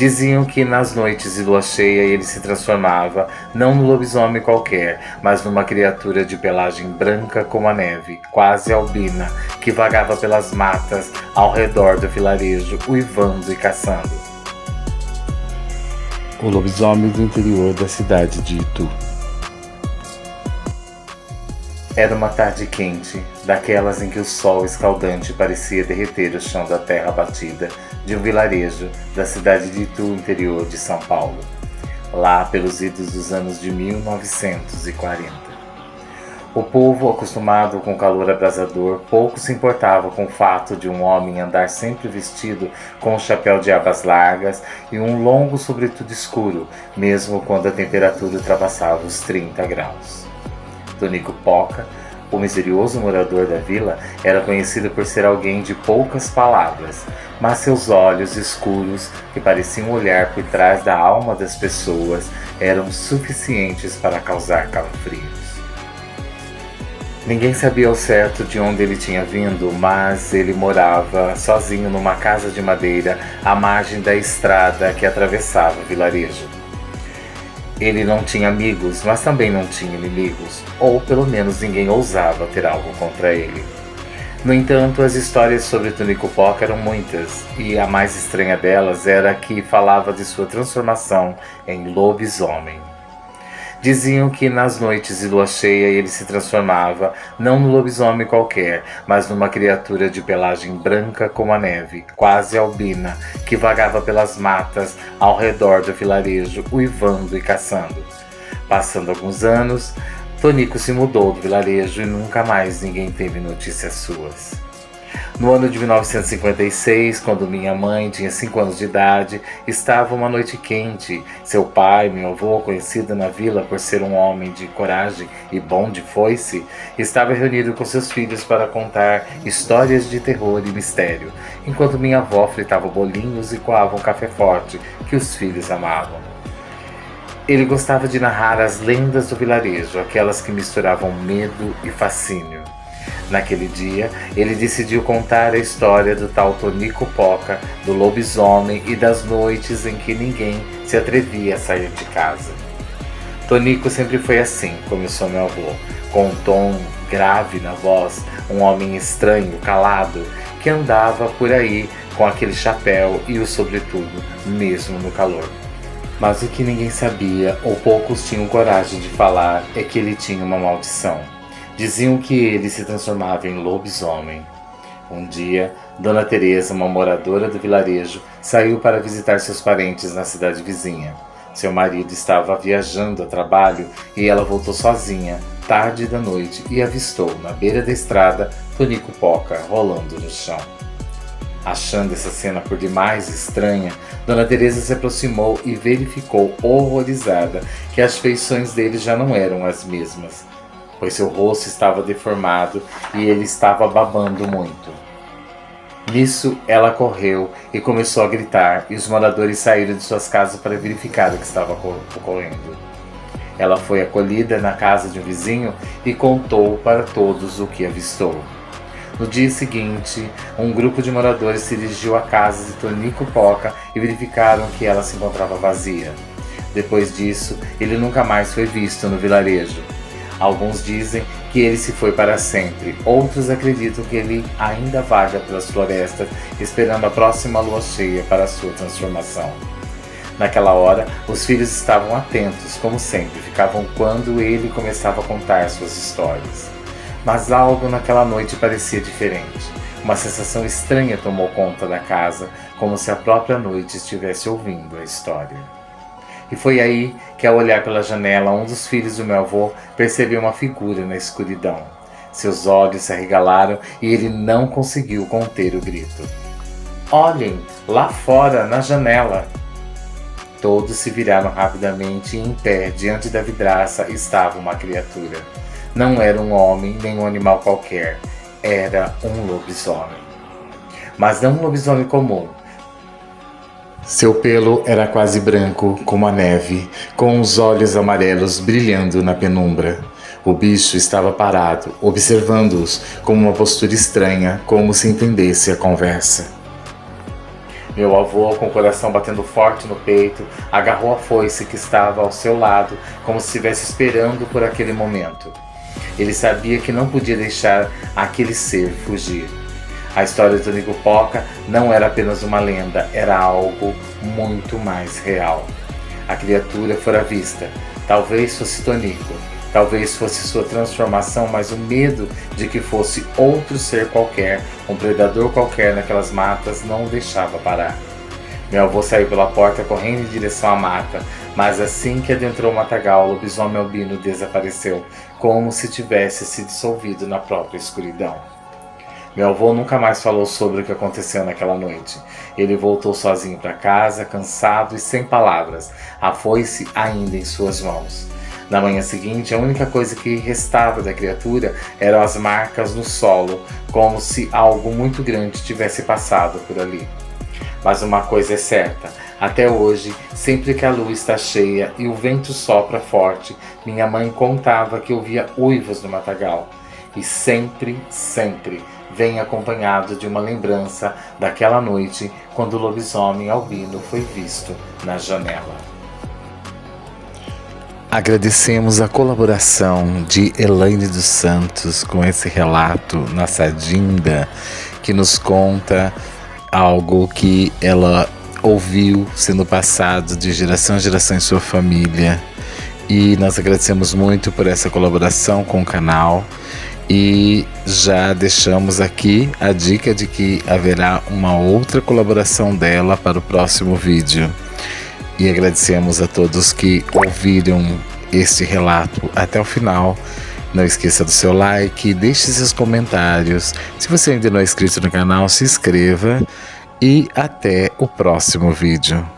Diziam que nas noites de lua cheia ele se transformava, não num lobisomem qualquer, mas numa criatura de pelagem branca como a neve, quase albina, que vagava pelas matas ao redor do vilarejo, uivando e caçando. O lobisomem do interior da cidade de Itu. Era uma tarde quente, daquelas em que o sol escaldante parecia derreter o chão da terra batida de um vilarejo da cidade de Itu, interior de São Paulo, lá pelos idos dos anos de 1940. O povo, acostumado com o calor abrasador, pouco se importava com o fato de um homem andar sempre vestido com um chapéu de abas largas e um longo sobretudo escuro, mesmo quando a temperatura ultrapassava os 30 graus. Tonico Poca, o misterioso morador da vila, era conhecido por ser alguém de poucas palavras, mas seus olhos escuros, que pareciam olhar por trás da alma das pessoas, eram suficientes para causar calafrios. Ninguém sabia ao certo de onde ele tinha vindo, mas ele morava sozinho numa casa de madeira à margem da estrada que atravessava o vilarejo. Ele não tinha amigos, mas também não tinha inimigos, ou pelo menos ninguém ousava ter algo contra ele. No entanto, as histórias sobre Tonico Poca eram muitas, e a mais estranha delas era a que falava de sua transformação em lobisomem. Diziam que nas noites de lua cheia ele se transformava, não num lobisomem qualquer, mas numa criatura de pelagem branca como a neve, quase albina, que vagava pelas matas ao redor do vilarejo, uivando e caçando. Passando alguns anos, Tonico se mudou do vilarejo e nunca mais ninguém teve notícias suas. No ano de 1956, quando minha mãe tinha 5 anos de idade, estava uma noite quente. Seu pai, meu avô, conhecido na vila por ser um homem de coragem e bom de foice, estava reunido com seus filhos para contar histórias de terror e mistério, enquanto minha avó fritava bolinhos e coava um café forte que os filhos amavam. Ele gostava de narrar as lendas do vilarejo, aquelas que misturavam medo e fascínio. Naquele dia, ele decidiu contar a história do tal Tonico Poca, do lobisomem e das noites em que ninguém se atrevia a sair de casa. Tonico sempre foi assim, começou meu avô, com um tom grave na voz, um homem estranho, calado, que andava por aí com aquele chapéu e o sobretudo, mesmo no calor. Mas o que ninguém sabia, ou poucos tinham coragem de falar, é que ele tinha uma maldição. Diziam que ele se transformava em lobisomem. Um dia, Dona Teresa, uma moradora do vilarejo, saiu para visitar seus parentes na cidade vizinha. Seu marido estava viajando a trabalho e ela voltou sozinha, tarde da noite, e avistou, na beira da estrada, Tonico Poca rolando no chão. Achando essa cena por demais estranha, Dona Teresa se aproximou e verificou, horrorizada, que as feições dele já não eram as mesmas, pois seu rosto estava deformado e ele estava babando muito. Nisso, ela correu e começou a gritar, e os moradores saíram de suas casas para verificar o que estava ocorrendo. Ela foi acolhida na casa de um vizinho e contou para todos o que avistou. No dia seguinte, um grupo de moradores se dirigiu à casa de Tonico Poca e verificaram que ela se encontrava vazia. Depois disso, ele nunca mais foi visto no vilarejo. Alguns dizem que ele se foi para sempre, outros acreditam que ele ainda vaga pelas florestas, esperando a próxima lua cheia para a sua transformação. Naquela hora, os filhos estavam atentos, como sempre, ficavam quando ele começava a contar suas histórias. Mas algo naquela noite parecia diferente. Uma sensação estranha tomou conta da casa, como se a própria noite estivesse ouvindo a história. E foi aí que, ao olhar pela janela, um dos filhos do meu avô percebeu uma figura na escuridão. Seus olhos se arregalaram e ele não conseguiu conter o grito. "Olhem, lá fora, na janela!" Todos se viraram rapidamente e em pé, diante da vidraça, estava uma criatura. Não era um homem nem um animal qualquer, era um lobisomem. Mas não um lobisomem comum. Seu pelo era quase branco como a neve, com os olhos amarelos brilhando na penumbra. O bicho estava parado, observando-os com uma postura estranha, como se entendesse a conversa. Meu avô, com o coração batendo forte no peito, agarrou a foice que estava ao seu lado, como se estivesse esperando por aquele momento. Ele sabia que não podia deixar aquele ser fugir. A história do Nicupoca não era apenas uma lenda, era algo muito mais real. A criatura fora vista. Talvez fosse Tonico, talvez fosse sua transformação, mas o medo de que fosse outro ser qualquer, um predador qualquer naquelas matas, não o deixava parar. Meu avô saiu pela porta correndo em direção à mata, mas assim que adentrou o matagal, o lobisomem albino desapareceu, como se tivesse se dissolvido na própria escuridão. Meu avô nunca mais falou sobre o que aconteceu naquela noite. Ele voltou sozinho para casa, cansado e sem palavras, a foice ainda em suas mãos. Na manhã seguinte, a única coisa que restava da criatura eram as marcas no solo, como se algo muito grande tivesse passado por ali. Mas uma coisa é certa, até hoje, sempre que a lua está cheia e o vento sopra forte, minha mãe contava que ouvia uivos no matagal. E sempre, sempre vem acompanhado de uma lembrança daquela noite quando o lobisomem albino foi visto na janela. Agradecemos a colaboração de Elaine dos Santos com esse relato, nossa Dinda, que nos conta algo que ela ouviu sendo passado de geração em geração em sua família. E nós agradecemos muito por essa colaboração com o canal. E já deixamos aqui a dica de que haverá uma outra colaboração dela para o próximo vídeo. E agradecemos a todos que ouviram este relato até o final. Não esqueça do seu like, deixe seus comentários. Se você ainda não é inscrito no canal, se inscreva. E até o próximo vídeo.